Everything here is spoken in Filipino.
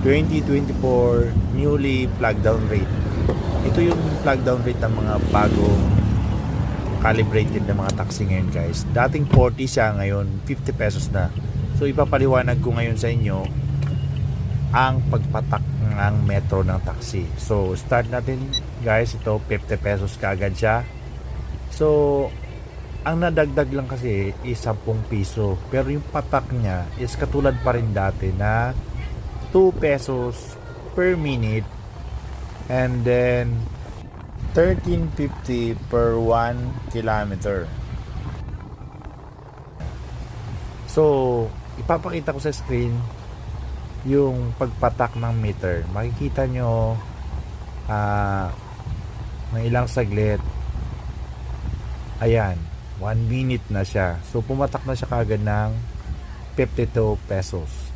2024 newly flag down rate. Ito yung flag down rate ng mga bagong calibrated na mga taxi ngayon, guys. Dating 40 siya, ngayon 50 pesos na. So ipapaliwanag ko ngayon sa inyo ang pagpatak ng metro ng taxi. So start natin, guys. Ito 50 pesos kaagad siya. So ang nadagdag lang kasi is 10 piso, pero yung patak niya is katulad pa rin dati na 2 pesos per minute, and then 13.50 per 1 kilometer. So ipapakita ko sa screen yung pagpatak ng meter. Makikita nyo ng ilang saglit, ayan, 1 minute na siya. So pumatak na siya kagad ng 52 pesos.